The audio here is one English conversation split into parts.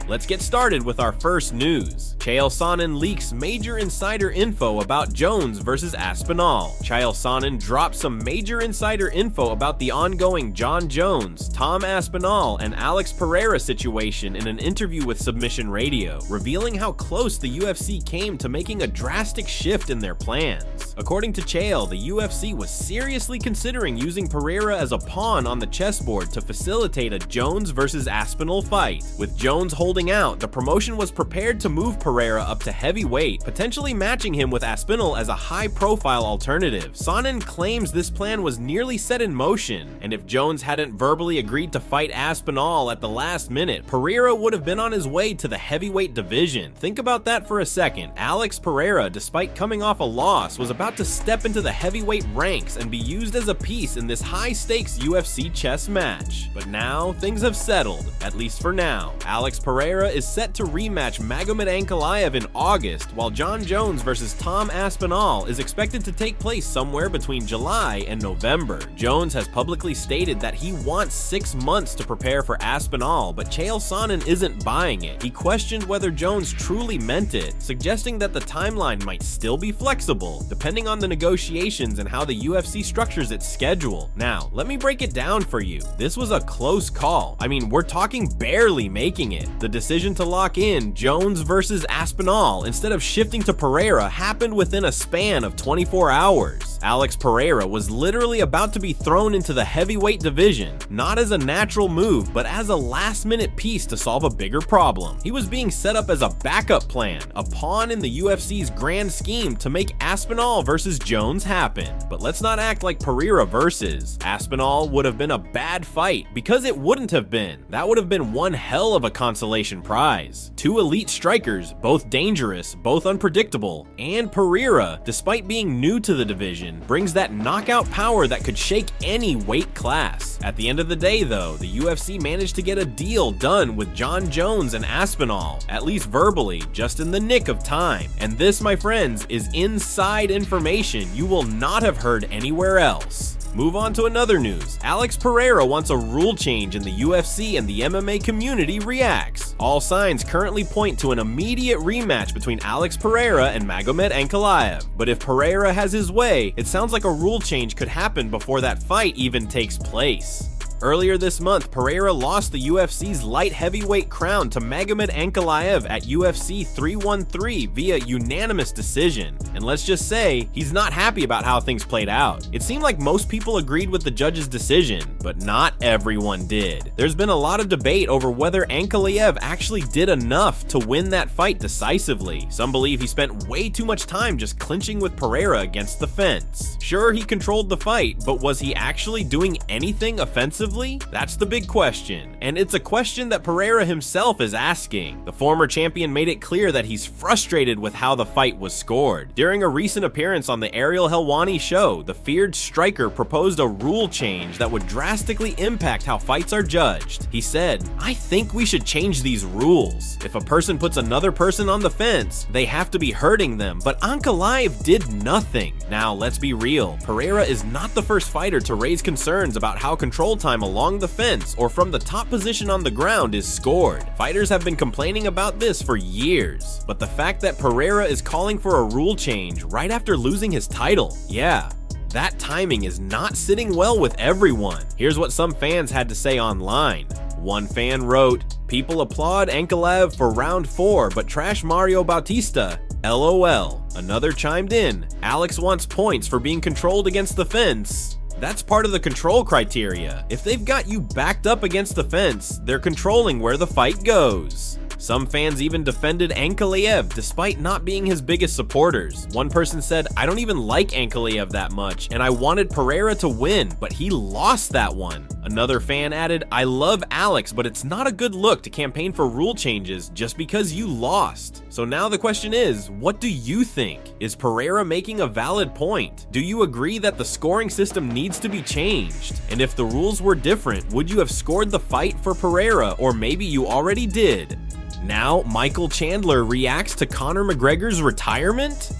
Let's get started with our first news. Chael Sonnen leaks major insider info about Jones versus Aspinall. Chael Sonnen dropped some major insider info about the ongoing Jon Jones, Tom Aspinall, and Alex Pereira situation in an interview with Submission Radio, revealing how close the UFC came to making a drastic shift in their plans. According to Chael, the UFC was seriously considering using Pereira as a pawn on the chessboard to facilitate a Jones versus Aspinall fight. With Jones holding out, the promotion was prepared to move Pereira up to heavyweight, potentially matching him with Aspinall as a high-profile alternative. Sonnen claims this plan was nearly set in motion, and if Jones hadn't verbally agreed to fight Aspinall at the last minute, Pereira would have been on his way to the heavyweight division. Think about that for a second. Alex Pereira, despite coming off a loss, was about to step into the heavyweight ranks and be used as a piece in this high-stakes UFC chess match. But now, things have settled, at least for now. Alex Pereira is set to rematch Magomed Ankalaev in August, while Jon Jones versus Tom Aspinall is expected to take place somewhere between July and November. Jones has publicly stated that he wants 6 months to prepare for Aspinall, but Chael Sonnen isn't buying it. He questioned whether Jones truly meant it, suggesting that the timeline might still be flexible, depending on the negotiations and how the UFC structures its schedule. Now, let me break it down for you. This was a close call. I mean, we're talking barely making it. The decision to lock in Jones versus Aspinall instead of shifting to Pereira happened within a span of 24 hours. Alex Pereira was literally about to be thrown into the heavyweight division, not as a natural move, but as a last-minute piece to solve a bigger problem. He was being set up as a backup plan, a pawn in the UFC's grand scheme to make Aspinall versus Jones happen. But let's not act like Pereira versus Aspinall would have been a bad fight, because it wouldn't have been. That would have been one hell of a consolation prize. Two elite strikers, both dangerous, both unpredictable, and Pereira, despite being new to the division, brings that knockout power that could shake any weight class. At the end of the day though, the UFC managed to get a deal done with Jon Jones and Aspinall, at least verbally, just in the nick of time. And this, my friends, is inside information you will not have heard anywhere else. Move on to another news. Alex Pereira wants a rule change in the UFC and the MMA community reacts. All signs currently point to an immediate rematch between Alex Pereira and Magomed Ankalaev. But if Pereira has his way, it sounds like a rule change could happen before that fight even takes place. Earlier this month, Pereira lost the UFC's light heavyweight crown to Magomed Ankalaev at UFC 313 via unanimous decision. And let's just say, he's not happy about how things played out. It seemed like most people agreed with the judge's decision, but not everyone did. There's been a lot of debate over whether Ankalaev actually did enough to win that fight decisively. Some believe he spent way too much time just clinching with Pereira against the fence. Sure, he controlled the fight, but was he actually doing anything offensive? That's the big question, and it's a question that Pereira himself is asking. The former champion made it clear that he's frustrated with how the fight was scored. During a recent appearance on the Ariel Helwani show, the feared striker proposed a rule change that would drastically impact how fights are judged. He said, "I think we should change these rules. If a person puts another person on the fence, they have to be hurting them, but Ankalaev did nothing." Now, let's be real. Pereira is not the first fighter to raise concerns about how control time along the fence or from the top position on the ground is scored. Fighters have been complaining about this for years, but the fact that Pereira is calling for a rule change right after losing his title, yeah, that timing is not sitting well with everyone. Here's what some fans had to say online. One fan wrote, "People applaud Ankalaev for round 4 but trash Mario Bautista. LOL." Another chimed in, "Alex wants points for being controlled against the fence. That's part of the control criteria. If they've got you backed up against the fence, they're controlling where the fight goes." Some fans even defended Ankalaev despite not being his biggest supporters. One person said, "I don't even like Ankalaev that much, and I wanted Pereira to win, but he lost that one." Another fan added, "I love Alex, but it's not a good look to campaign for rule changes just because you lost." So now the question is, what do you think? Is Pereira making a valid point? Do you agree that the scoring system needs to be changed? And if the rules were different, would you have scored the fight for Pereira, or maybe you already did? Now, Michael Chandler reacts to Conor McGregor's retirement?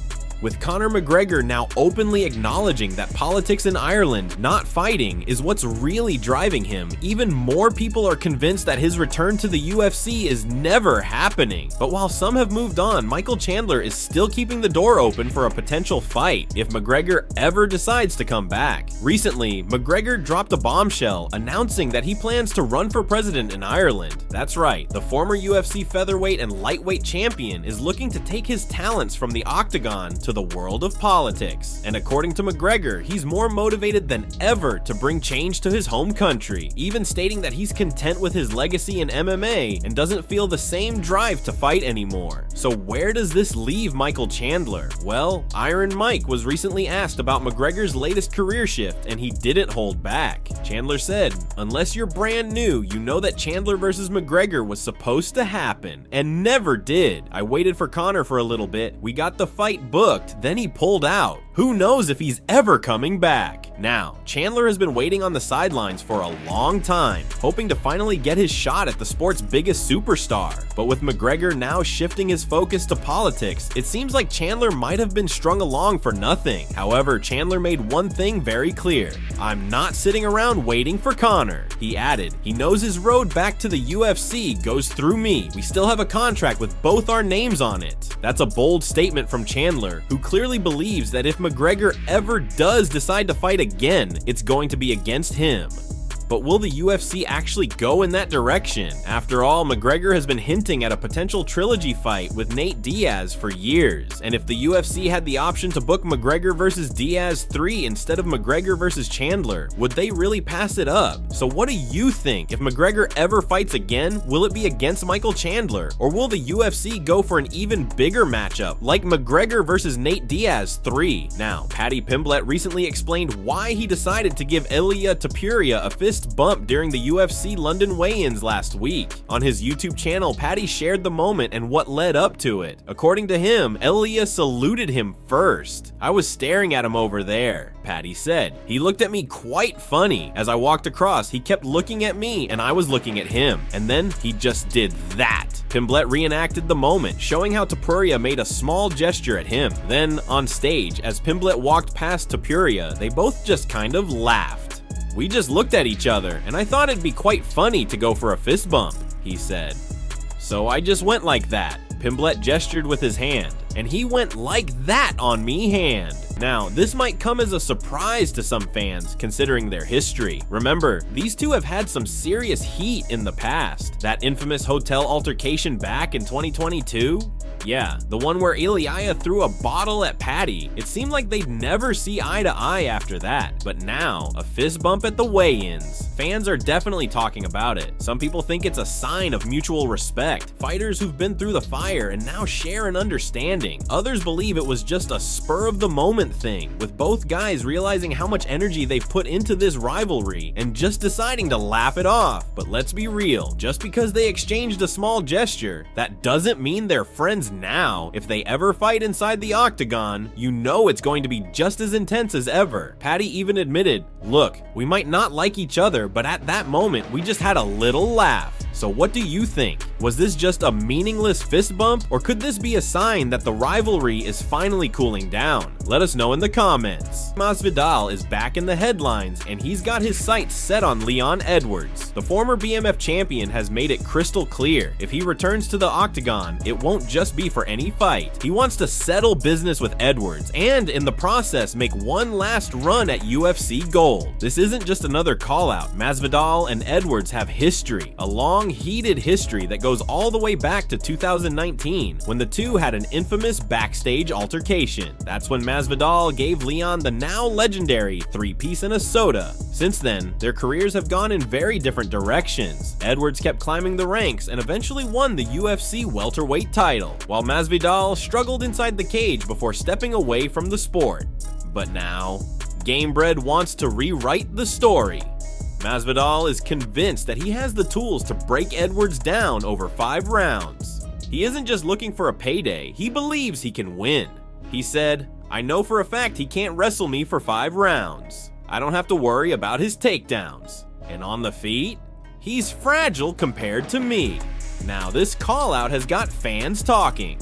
With Conor McGregor now openly acknowledging that politics in Ireland, not fighting, is what's really driving him, even more people are convinced that his return to the UFC is never happening. But while some have moved on, Michael Chandler is still keeping the door open for a potential fight if McGregor ever decides to come back. Recently, McGregor dropped a bombshell announcing that he plans to run for president in Ireland. That's right, the former UFC featherweight and lightweight champion is looking to take his talents from the octagon to the world of politics. And according to McGregor, he's more motivated than ever to bring change to his home country, even stating that he's content with his legacy in MMA and doesn't feel the same drive to fight anymore. So where does this leave Michael Chandler? Well, Iron Mike was recently asked about McGregor's latest career shift, and he didn't hold back. Chandler said, "Unless you're brand new, you know that Chandler versus McGregor was supposed to happen, and never did. I waited for Conor for a little bit, we got the fight booked, then he pulled out. Who knows if he's ever coming back?" Now, Chandler has been waiting on the sidelines for a long time, hoping to finally get his shot at the sport's biggest superstar. But with McGregor now shifting his focus to politics, it seems like Chandler might have been strung along for nothing. However, Chandler made one thing very clear: "I'm not sitting around waiting for Conor." He added, he knows his road back to the UFC goes through me. We still have a contract with both our names on it. That's a bold statement from Chandler, who clearly believes that if McGregor ever does decide to fight again, it's going to be against him. But will the UFC actually go in that direction? After all, McGregor has been hinting at a potential trilogy fight with Nate Diaz for years, and if the UFC had the option to book McGregor vs. Diaz 3 instead of McGregor vs. Chandler, would they really pass it up? So what do you think? If McGregor ever fights again, will it be against Michael Chandler, or will the UFC go for an even bigger matchup, like McGregor vs. Nate Diaz 3? Now, Paddy Pimblett recently explained why he decided to give Ilia Topuria a fist bump during the UFC London weigh-ins last week. On his YouTube channel, Paddy shared the moment and what led up to it. According to him, Ilia saluted him first. "I was staring at him over there," Paddy said. "He looked at me quite funny. As I walked across, he kept looking at me and I was looking at him. And then he just did that." Pimblett reenacted the moment, showing how Topuria made a small gesture at him. Then, on stage, as Pimblett walked past Topuria, they both just kind of laughed. "We just looked at each other, and I thought it'd be quite funny to go for a fist bump," he said. "So I just went like that." Pimblett gestured with his hand, and he went like that on me hand. Now, this might come as a surprise to some fans, considering their history. Remember, these two have had some serious heat in the past. That infamous hotel altercation back in 2022? Yeah, the one where Ilia threw a bottle at Paddy. It seemed like they'd never see eye to eye after that. But now, a fist bump at the weigh-ins. Fans are definitely talking about it. Some people think it's a sign of mutual respect. Fighters who've been through the fire and now share an understanding. Others believe it was just a spur-of-the-moment thing, with both guys realizing how much energy they've put into this rivalry and just deciding to laugh it off. But let's be real, just because they exchanged a small gesture, that doesn't mean they're friends now. If they ever fight inside the octagon, you know it's going to be just as intense as ever. Paddy even admitted, "Look, we might not like each other, but at that moment, we just had a little laugh." So what do you think? Was this just a meaningless fist bump, or could this be a sign that the rivalry is finally cooling down? Let us know in the comments. Masvidal is back in the headlines, and he's got his sights set on Leon Edwards. The former BMF champion has made it crystal clear, if he returns to the octagon, it won't just be for any fight. He wants to settle business with Edwards, and in the process make one last run at UFC gold. This isn't just another call-out. Masvidal and Edwards have history, a long heated history that goes all the way back to 2019, when the two had an infamous backstage altercation. That's when Masvidal gave Leon the now legendary 3-piece and a soda. Since then, their careers have gone in very different directions. Edwards kept climbing the ranks and eventually won the UFC welterweight title, while Masvidal struggled inside the cage before stepping away from the sport. But now, Gamebred wants to rewrite the story. Masvidal is convinced that he has the tools to break Edwards down over 5 rounds. He isn't just looking for a payday, he believes he can win. He said, "I know for a fact he can't wrestle me for 5 rounds. I don't have to worry about his takedowns. And on the feet, he's fragile compared to me." Now this call out has got fans talking.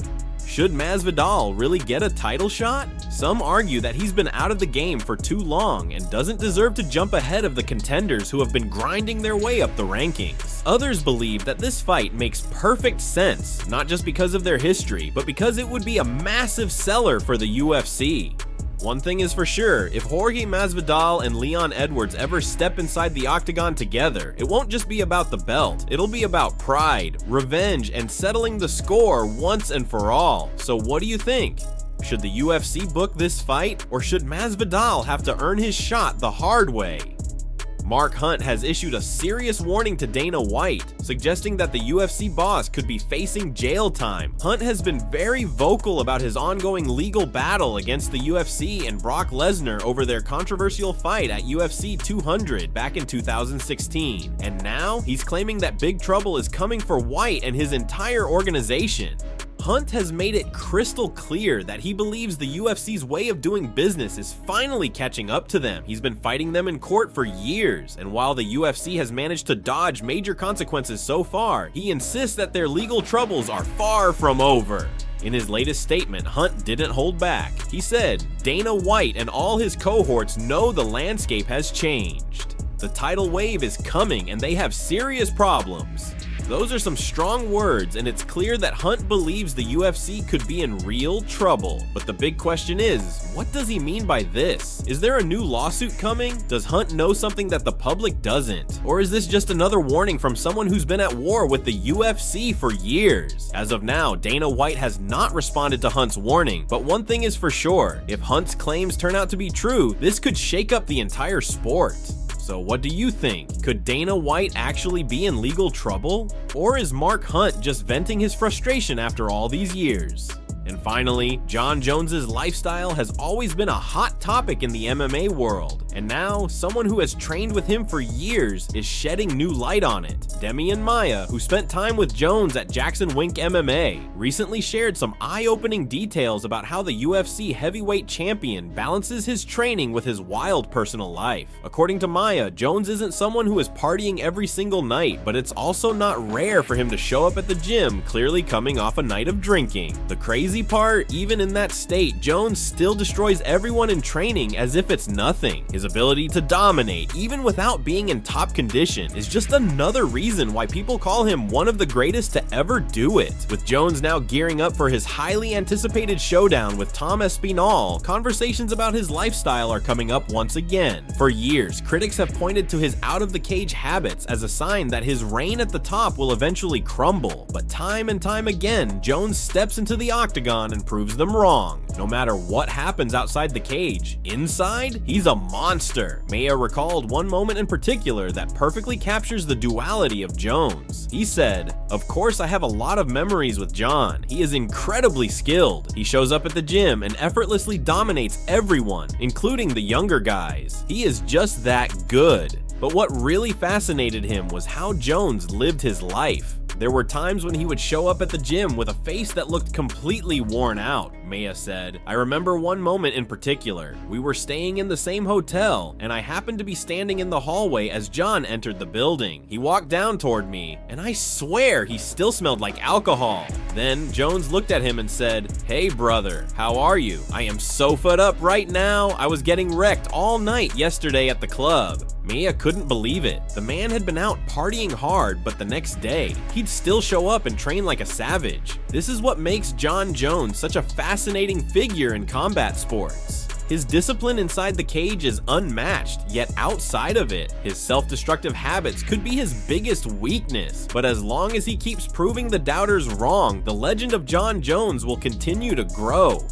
Should Masvidal really get a title shot? Some argue that he's been out of the game for too long and doesn't deserve to jump ahead of the contenders who have been grinding their way up the rankings. Others believe that this fight makes perfect sense, not just because of their history, but because it would be a massive seller for the UFC. One thing is for sure, if Jorge Masvidal and Leon Edwards ever step inside the octagon together, it won't just be about the belt, it'll be about pride, revenge, and settling the score once and for all. So what do you think? Should the UFC book this fight, or should Masvidal have to earn his shot the hard way? Mark Hunt has issued a serious warning to Dana White, suggesting that the UFC boss could be facing jail time. Hunt has been very vocal about his ongoing legal battle against the UFC and Brock Lesnar over their controversial fight at UFC 200 back in 2016. And now, he's claiming that big trouble is coming for White and his entire organization. Hunt has made it crystal clear that he believes the UFC's way of doing business is finally catching up to them. He's been fighting them in court for years, and while the UFC has managed to dodge major consequences so far, he insists that their legal troubles are far from over. In his latest statement, Hunt didn't hold back. He said, "Dana White and all his cohorts know the landscape has changed. The tidal wave is coming and they have serious problems." Those are some strong words, and it's clear that Hunt believes the UFC could be in real trouble. But the big question is, what does he mean by this? Is there a new lawsuit coming? Does Hunt know something that the public doesn't? Or is this just another warning from someone who's been at war with the UFC for years? As of now, Dana White has not responded to Hunt's warning, but one thing is for sure, if Hunt's claims turn out to be true, this could shake up the entire sport. So what do you think? Could Dana White actually be in legal trouble? Or is Mark Hunt just venting his frustration after all these years? And finally, Jon Jones's lifestyle has always been a hot topic in the MMA world, and now someone who has trained with him for years is shedding new light on it. Demian Maia, who spent time with Jones at Jackson Wink MMA, recently shared some eye-opening details about how the UFC heavyweight champion balances his training with his wild personal life. According to Maia, Jones isn't someone who is partying every single night, but it's also not rare for him to show up at the gym clearly coming off a night of drinking. The crazy part, even in that state, Jones still destroys everyone in training as if it's nothing. His ability to dominate, even without being in top condition, is just another reason why people call him one of the greatest to ever do it. With Jones now gearing up for his highly anticipated showdown with Tom Aspinall, conversations about his lifestyle are coming up once again. For years, critics have pointed to his out-of-the-cage habits as a sign that his reign at the top will eventually crumble. But time and time again, Jones steps into the octagon and proves them wrong. No matter what happens outside the cage, inside, he's a monster. Maia recalled one moment in particular that perfectly captures the duality of Jones. He said, "Of course I have a lot of memories with Jon. He is incredibly skilled. He shows up at the gym and effortlessly dominates everyone, including the younger guys. He is just that good." But what really fascinated him was how Jones lived his life. There were times when he would show up at the gym with a face that looked completely worn out. Maia said, "I remember one moment in particular. We were staying in the same hotel, and I happened to be standing in the hallway as Jon entered the building. He walked down toward me, and I swear he still smelled like alcohol. Then Jones looked at him and said, 'Hey brother, how are you? I am so fed up right now. I was getting wrecked all night yesterday at the club.'" Maia couldn't believe it. The man had been out partying hard, but the next day, he'd still show up and train like a savage. This is what makes Jon Jones such a fascinating figure in combat sports. His discipline inside the cage is unmatched, yet outside of it, his self-destructive habits could be his biggest weakness. But as long as he keeps proving the doubters wrong, the legend of Jon Jones will continue to grow.